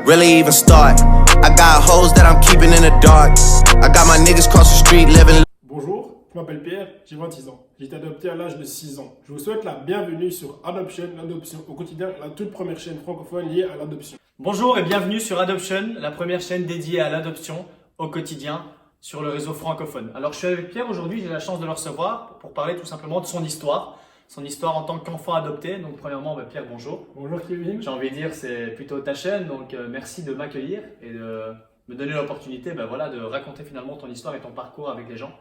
really even start? I got hoes that I'm keeping in the dark. I got my niggas cross the street living. Bonjour, je m'appelle Pierre, j'ai 26 ans. J'ai été adopté à l'âge de 6 ans. Je vous souhaite la bienvenue sur Adoption, l'adoption au quotidien, la toute première chaîne francophone liée à l'adoption. Bonjour et bienvenue sur Adoption, la première chaîne dédiée à l'adoption au quotidien sur le réseau francophone. Alors je suis avec Pierre aujourd'hui, j'ai la chance de le recevoir pour parler tout simplement de son histoire en tant qu'enfant adopté. Donc premièrement, Pierre, bonjour. Bonjour Kevin. J'ai envie de dire c'est plutôt ta chaîne, donc merci de m'accueillir et de me donner l'opportunité de raconter finalement ton histoire et ton parcours avec les gens.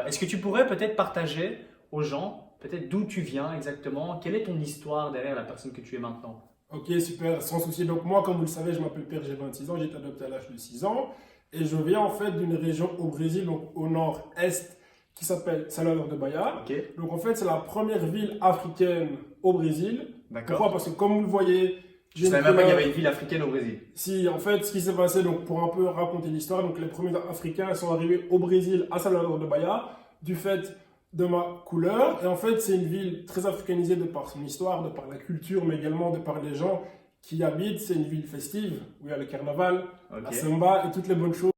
Est-ce que tu pourrais peut-être partager aux gens peut-être d'où tu viens exactement, quelle est ton histoire derrière la personne que tu es maintenant? Ok, super, sans souci. Donc moi, comme vous le savez, je m'appelle Pierre, j'ai 26 ans, j'ai été adopté à l'âge de 6 ans. Et je viens en fait d'une région au Brésil, donc au nord-est, qui s'appelle Salvador de Bahia. Okay. Donc en fait, c'est la première ville africaine au Brésil. D'accord. Pourquoi? Parce que comme vous le voyez... Je ne savais même pas qu'il y avait une ville africaine au Brésil. Si, en fait, ce qui s'est passé, donc pour un peu raconter l'histoire, donc les premiers Africains sont arrivés au Brésil, à Salvador de Bahia, du fait de ma couleur. Et en fait, c'est une ville très africanisée de par son histoire, de par la culture, mais également de par les gens qui y habitent. C'est une ville festive, où il y a le carnaval, la samba et toutes les bonnes choses.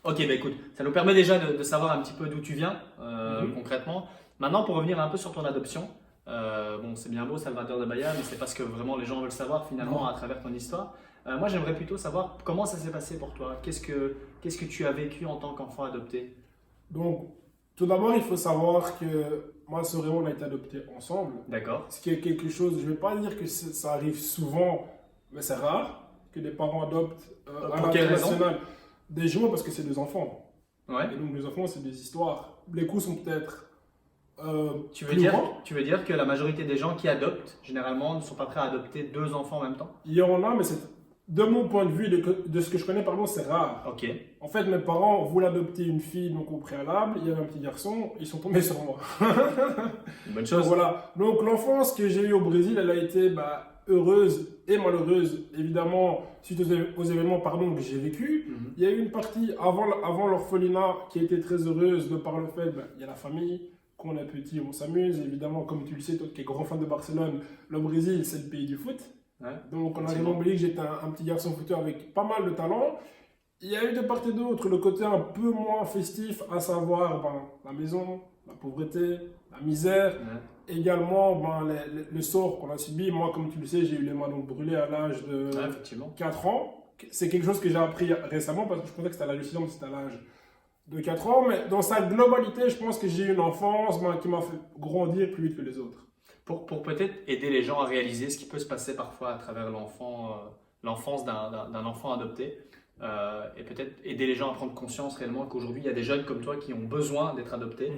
Ok, écoute, ça nous permet déjà de savoir un petit peu d'où tu viens concrètement. Maintenant, pour revenir un peu sur ton adoption, c'est bien beau Salvador de Bahia, mais c'est parce que vraiment les gens veulent savoir finalement à travers ton histoire. Moi, j'aimerais plutôt savoir comment ça s'est passé pour toi. Qu'est-ce que tu as vécu en tant qu'enfant adopté? Donc, tout d'abord, il faut savoir que moi, et on a été adoptés ensemble. D'accord. Ce qui est quelque chose, je ne vais pas dire que ça arrive souvent, mais c'est rare que des parents adoptent à l'international des jumeaux parce que c'est des enfants. Ouais. Et donc, les enfants, c'est des histoires. Les coûts sont peut-être tu veux dire que la majorité des gens qui adoptent, généralement, ne sont pas prêts à adopter deux enfants en même temps? Il y en a, mais de mon point de vue, de ce que je connais, pardon, c'est rare. Ok. En fait, mes parents voulaient adopter une fille donc au préalable. Il y avait un petit garçon, ils sont tombés sur moi. Une bonne chose. Donc, voilà. Donc l'enfance que j'ai eue au Brésil, elle a été heureuse et malheureuse. Évidemment, suite aux événements que j'ai vécu. Il y a eu une partie avant l'orphelinat qui était très heureuse de par le fait il y a la famille. Quand on est petit, on s'amuse. Évidemment, comme tu le sais, toi qui es grand fan de Barcelone, le Brésil, c'est le pays du foot. Ouais, donc, on a vraiment oublié que j'étais un petit garçon footeur avec pas mal de talent. Il y a eu de part et d'autre le côté un peu moins festif, à savoir la maison, la pauvreté, la misère. Ouais. Également, le sort qu'on a subi. Moi, comme tu le sais, j'ai eu les mains brûlées à l'âge de 4 ans. C'est quelque chose que j'ai appris récemment parce que je pensais que c'était à l'âge de 6 ans, mais c'était à l'âge de 4 ans, mais dans sa globalité, je pense que j'ai eu une enfance qui m'a fait grandir plus vite que les autres. Pour peut-être aider les gens à réaliser ce qui peut se passer parfois à travers l'enfance d'un enfant adopté, et peut-être aider les gens à prendre conscience réellement qu'aujourd'hui, il y a des jeunes comme toi qui ont besoin d'être adoptés,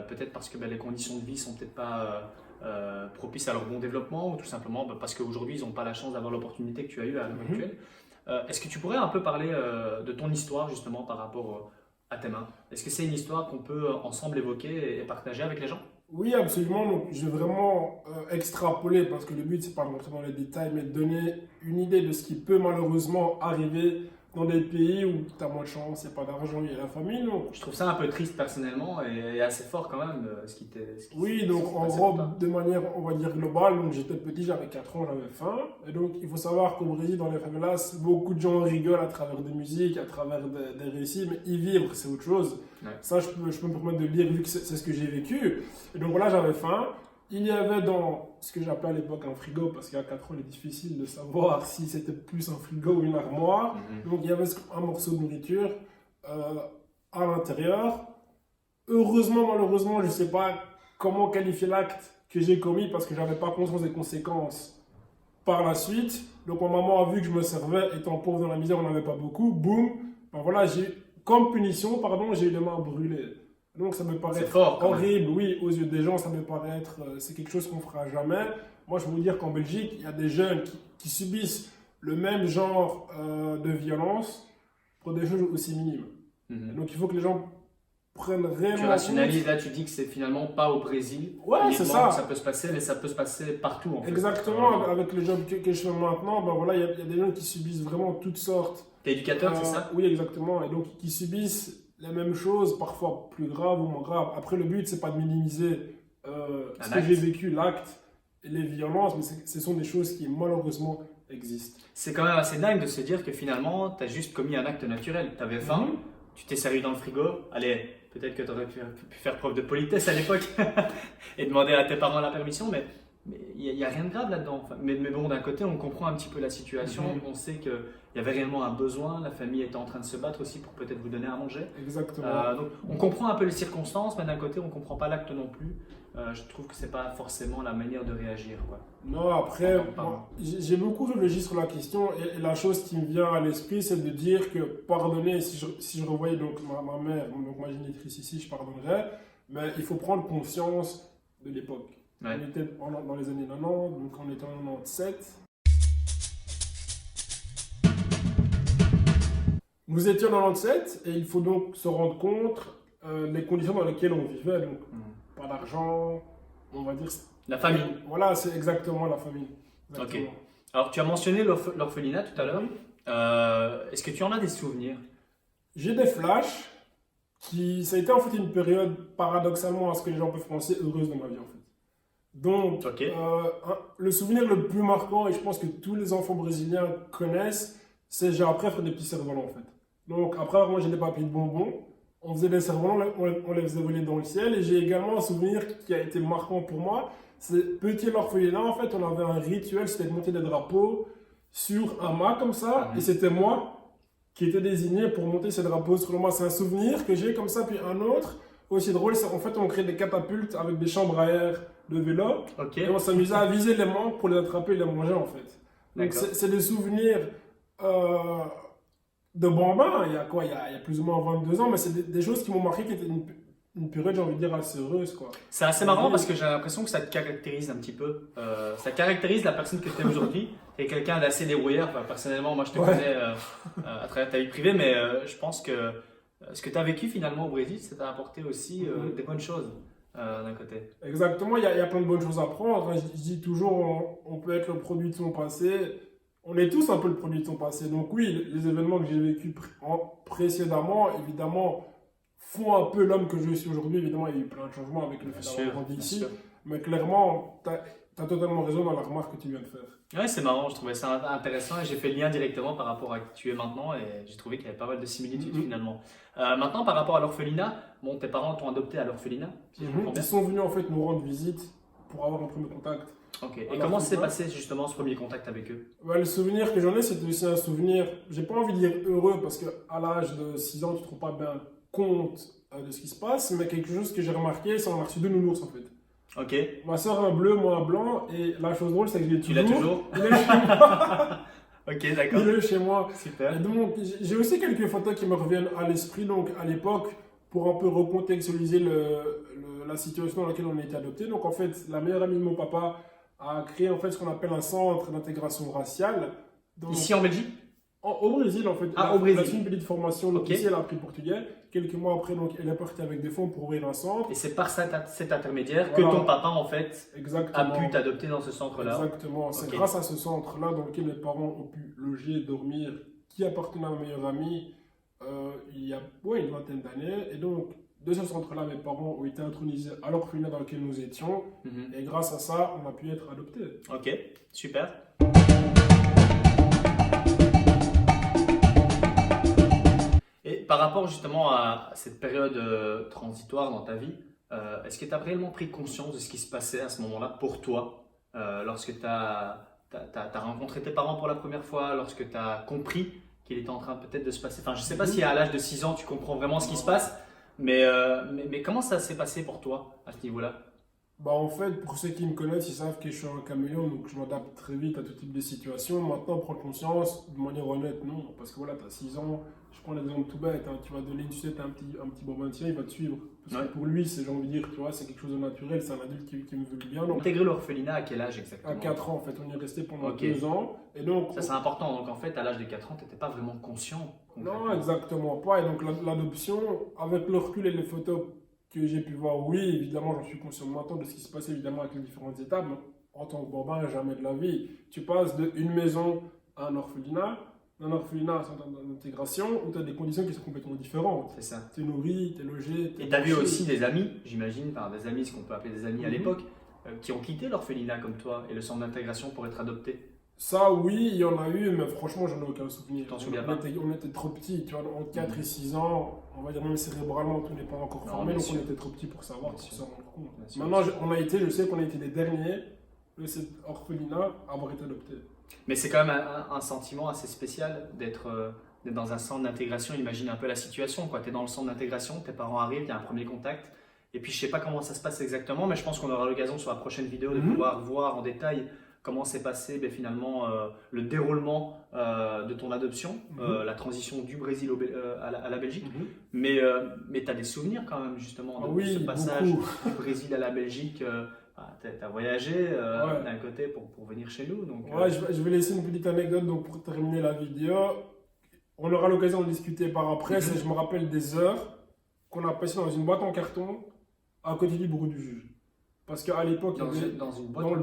peut-être parce que les conditions de vie sont peut-être pas propices à leur bon développement, ou tout simplement parce qu'aujourd'hui, ils n'ont pas la chance d'avoir l'opportunité que tu as eue à l'heure actuelle. Est-ce que tu pourrais un peu parler de ton histoire justement par rapport à tes mains? Est-ce que c'est une histoire qu'on peut ensemble évoquer et partager avec les gens? Oui, absolument. Donc, je vais vraiment extrapoler parce que le but, c'est pas de rentrer dans les détails, mais de donner une idée de ce qui peut malheureusement arriver dans des pays où tu as moins de chance, il n'y a pas d'argent, il y a la famine. Donc... Je trouve ça un peu triste personnellement et assez fort quand même. Oui, donc en gros, de manière, on va dire globale, donc j'étais petit, j'avais 4 ans, j'avais faim. Et donc, il faut savoir qu'au Brésil, dans les favelas, beaucoup de gens rigolent à travers des musiques, à travers des récits, mais y vivre, c'est autre chose. Ouais. Ça, je peux me permettre de le dire vu que c'est ce que j'ai vécu. Et donc voilà, j'avais faim. Il y avait dans ce que j'appelais à l'époque un frigo, parce qu'il y a 4 ans, il est difficile de savoir si c'était plus un frigo ou une armoire. Donc il y avait un morceau de nourriture à l'intérieur. Heureusement, malheureusement, je ne sais pas comment qualifier l'acte que j'ai commis, parce que je n'avais pas conscience des conséquences par la suite. Donc ma maman a vu que je me servais, étant pauvre dans la misère, on n'avait pas beaucoup. Boum, voilà, comme punition, j'ai eu les mains brûlées. Donc ça me paraît horrible, oui, aux yeux des gens, ça me paraît c'est quelque chose qu'on fera jamais. Moi, je veux vous dire qu'en Belgique, il y a des jeunes qui subissent le même genre de violence pour des choses aussi minimes. Donc il faut que les gens prennent réellement... Tu rationalises, là, tu dis que c'est finalement pas au Brésil. Ouais, c'est ça. Ça peut se passer, mais ça peut se passer partout, en fait. Exactement, avec le job que je fais maintenant, il y a des gens qui subissent vraiment toutes sortes. T'es éducateur, c'est ça? Oui, exactement, et donc qui subissent les mêmes choses, parfois plus graves ou moins graves. Après, le but, c'est pas de minimiser ce que j'ai vécu, l'acte, et les violences, mais ce sont des choses qui malheureusement existent. C'est quand même assez dingue de se dire que finalement, tu as juste commis un acte naturel. Tu avais faim, tu t'es servi dans le frigo. Allez, peut-être que tu aurais pu faire preuve de politesse à l'époque et demander à tes parents la permission, mais il n'y a rien de grave là-dedans. Enfin, mais bon, d'un côté, on comprend un petit peu la situation. On sait qu'il y avait réellement un besoin. La famille était en train de se battre aussi pour peut-être vous donner à manger. Exactement. Donc, on comprend un peu les circonstances, mais d'un côté, on ne comprend pas l'acte non plus. Je trouve que ce n'est pas forcément la manière de réagir, quoi. Non, après, j'ai beaucoup réfléchi sur la question et la chose qui me vient à l'esprit, c'est de dire que pardonner, si je revoyais donc ma mère, donc ma génitrice ici, je pardonnerais, mais il faut prendre conscience de l'époque. Ouais. On était dans les années 90, donc on était en 97. Nous étions en 97 et il faut donc se rendre compte des conditions dans lesquelles on vivait. Donc, pas d'argent, on va dire. La famille. Voilà, c'est exactement la famille. Exactement. Ok. Alors, tu as mentionné l'orphelinat tout à l'heure. Est-ce que tu en as des souvenirs? J'ai des flashs ça a été en fait une période, paradoxalement à ce que les gens peuvent penser, heureuse de ma vie en fait. Donc, le souvenir le plus marquant, et je pense que tous les enfants brésiliens connaissent, c'est j'ai appris à faire des petits cerfs-volants en fait. Donc, après avoir mangé des papilles de bonbons, on faisait des cerfs-volants, on les faisait voler dans le ciel. Et j'ai également un souvenir qui a été marquant pour moi. C'est petit à l'orphelinat, en fait, on avait un rituel, c'était de monter des drapeaux sur un mât comme ça. Et c'était moi qui était désigné pour monter ces drapeaux sur le mât. C'est un souvenir que j'ai comme ça. Puis un autre, aussi drôle, c'est en fait, on crée des catapultes avec des chambres à air de vélo. Et on s'amusait à viser les manques pour les attraper et les manger, en fait. Donc, c'est des souvenirs de bambin, il y a quoi, il y a plus ou moins 22 ans, mais c'est des choses qui m'ont marqué, qui étaient une période, j'ai envie de dire, assez heureuse, quoi. C'est assez marrant parce que j'ai l'impression que ça te caractérise un petit peu. Ça caractérise la personne que tu es aujourd'hui. Tu es quelqu'un d'assez débrouillard. Enfin, personnellement, moi je te connais à travers ta vie privée, mais je pense que ce que tu as vécu finalement au Brésil, ça t'a apporté aussi des bonnes choses d'un côté. Exactement, il y a plein de bonnes choses à prendre. Je dis toujours, on peut être le produit de son passé. On est tous un peu le produit de son passé. Donc oui, les événements que j'ai vécus précédemment, évidemment, font un peu l'homme que je suis aujourd'hui. Évidemment, il y a eu plein de changements avec le fait d'avoir grandi ici. Mais clairement, tu as totalement raison dans la remarque que tu viens de faire. Ouais, c'est marrant, je trouvais ça intéressant et j'ai fait le lien directement par rapport à qui tu es maintenant et j'ai trouvé qu'il y avait pas mal de similitudes finalement. Maintenant, par rapport à l'orphelinat, bon, tes parents t'ont adopté à l'orphelinat, si je comprends bien. Ils sont venus en fait nous rendre visite pour avoir un premier contact. Ok, et comment s'est passé justement ce premier contact avec eux? Le souvenir que j'en ai, c'est aussi un souvenir, j'ai pas envie de dire heureux parce qu'à l'âge de 6 ans, tu te rends pas bien compte de ce qui se passe, mais quelque chose que j'ai remarqué, c'est qu'on a reçu 2 nounours en fait. Ok. Ma soeur un bleu, moi un blanc, et la chose drôle, c'est que je l'ai toujours. Tu l'as toujours? Il est chez moi. Ok, d'accord. Il est chez moi. Super. Et donc, j'ai aussi quelques photos qui me reviennent à l'esprit, donc à l'époque, pour un peu recontextualiser la situation dans laquelle on a été adopté. Donc en fait, la meilleure amie de mon papa a créé en fait ce qu'on appelle un centre d'intégration raciale. Donc, ici en Belgique? Au Brésil, en fait. Ah, au Brésil. Elle a fait une petite formation. Donc ici, elle a appris le portugais. Quelques mois après, donc, elle est partie avec des fonds pour ouvrir un centre. Et c'est par cet intermédiaire que ton papa, en fait, a pu t'adopter dans ce centre-là. Exactement. C'est grâce à ce centre-là dans lequel mes parents ont pu loger, dormir, qui appartenait à ma meilleure amie il y a une vingtaine d'années. Et donc, de ce centre-là, mes parents ont été intronisés à l'orphelinat dans lequel nous étions. Et grâce à ça, on a pu être adoptés. Ok, super. Et par rapport justement à cette période transitoire dans ta vie, est-ce que tu as réellement pris conscience de ce qui se passait à ce moment-là pour toi, lorsque tu as rencontré tes parents pour la première fois, lorsque tu as compris qu'il était en train peut-être de se passer, enfin je ne sais pas si à l'âge de 6 ans tu comprends vraiment ce qui se passe, mais comment ça s'est passé pour toi à ce niveau-là? En fait, pour ceux qui me connaissent, ils savent que je suis un caméléon, donc je m'adapte très vite à tout type de situation. Maintenant, prendre conscience, de manière honnête, non. Parce que voilà, tu as 6 ans, je prends l'exemple tout bête, hein, tu vas donner une suite à un petit bambin, il va te suivre. Parce que pour lui, j'ai envie de dire, tu vois, c'est quelque chose de naturel, c'est un adulte qui me veut bien. Donc, intégré l'orphelinat à quel âge exactement? À 4 ans, en fait, on y est resté pendant 2 ans. Et donc, ça, c'est important. Donc, en fait, à l'âge de 4 ans, tu n'étais pas vraiment conscient. Non, exactement pas. Et donc, l'adoption, avec le recul et les photos que j'ai pu voir, oui, évidemment, j'en suis conscient maintenant de ce qui se passe, évidemment, avec les différentes étapes. Mais en tant que bambin, jamais de la vie. Tu passes d'une maison à un orphelinat, d'un orphelinat à un centre d'intégration, où tu as des conditions qui sont complètement différentes. C'est ça. Tu es nourri, tu es logé. Et tu as vu aussi des amis, j'imagine, des amis, ce qu'on peut appeler des amis à l'époque, qui ont quitté l'orphelinat comme toi et le centre d'intégration pour être adoptés? Ça, oui, il y en a eu, mais franchement, j'en ai aucun souvenir. T'en souviens pas? On était trop petits, tu vois, entre 4 et 6 ans, on va dire même cérébralement, tout n'est pas encore Non, formé, bien donc sûr. on était trop petits pour savoir, Bien pour sûr. s'en rendre compte. Bien sûr, Maintenant, bien sûr. je sais qu'on a été les derniers de cet orphelinat à avoir été adoptés. Mais c'est quand même un sentiment assez spécial d'être dans un centre d'intégration. Imagine un peu la situation, tu es dans le centre d'intégration, tes parents arrivent, il y a un premier contact. Et puis je sais pas comment ça se passe exactement, mais je pense qu'on aura l'occasion sur la prochaine vidéo de pouvoir voir en détail comment s'est passé finalement le déroulement de ton adoption, la transition du Brésil à la Belgique. Mais tu as des souvenirs quand même justement de ce passage du Brésil à la Belgique. Tu as voyagé d'un côté pour venir chez nous. Donc, ouais, je vais laisser une petite anecdote donc, pour terminer la vidéo. On aura l'occasion de discuter par après. Je me rappelle des heures qu'on a passées dans une boîte en carton à côté du bureau du juge. Parce qu'à l'époque, dans le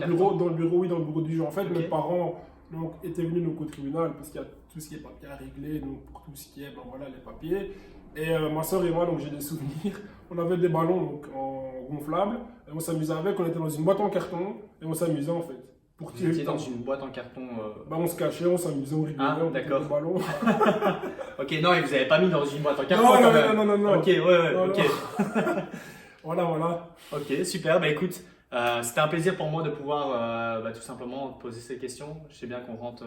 bureau du juge. En fait, mes parents donc, étaient venus donc, au tribunal parce qu'il y a tout ce qui est papier à régler, donc pour tout ce qui est les papiers. Et ma soeur et moi, donc j'ai des souvenirs. On avait des ballons donc, en gonflable et on s'amusait avec. On était dans une boîte en carton et on s'amusait en fait. Vous étiez dans une boîte en carton. On se cachait, on s'amusait, on rigolait, on prenait des ballons. Ok, non, et vous n'avez pas mis dans une boîte en carton Non. Ok, ok. Voilà. Ok, super. Bah écoute, c'était un plaisir pour moi de pouvoir tout simplement te poser ces questions. Je sais bien qu'on rentre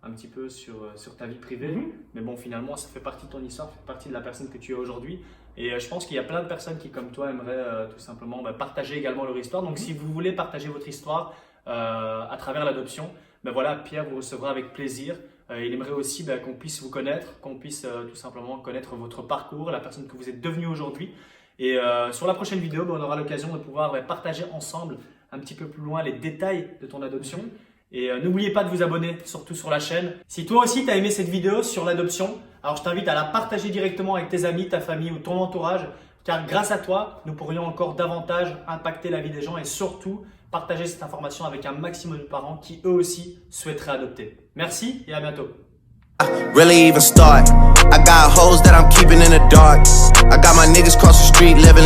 un petit peu sur ta vie privée, mais bon, finalement, ça fait partie de ton histoire, ça fait partie de la personne que tu es aujourd'hui. Et je pense qu'il y a plein de personnes qui, comme toi, aimeraient tout simplement partager également leur histoire. Donc, si vous voulez partager votre histoire à travers l'adoption, voilà, Pierre vous recevra avec plaisir. Il aimerait aussi qu'on puisse vous connaître, qu'on puisse tout simplement connaître votre parcours, la personne que vous êtes devenue aujourd'hui. Et sur la prochaine vidéo, on aura l'occasion de pouvoir partager ensemble un petit peu plus loin les détails de ton adoption. Et n'oubliez pas de vous abonner, surtout sur la chaîne. Si toi aussi tu as aimé cette vidéo sur l'adoption, alors je t'invite à la partager directement avec tes amis, ta famille ou ton entourage. Car grâce à toi, nous pourrions encore davantage impacter la vie des gens et surtout partager cette information avec un maximum de parents qui eux aussi souhaiteraient adopter. Merci et à bientôt. Really even start. I got hoes that I'm keeping in the dark. I got my niggas cross the street living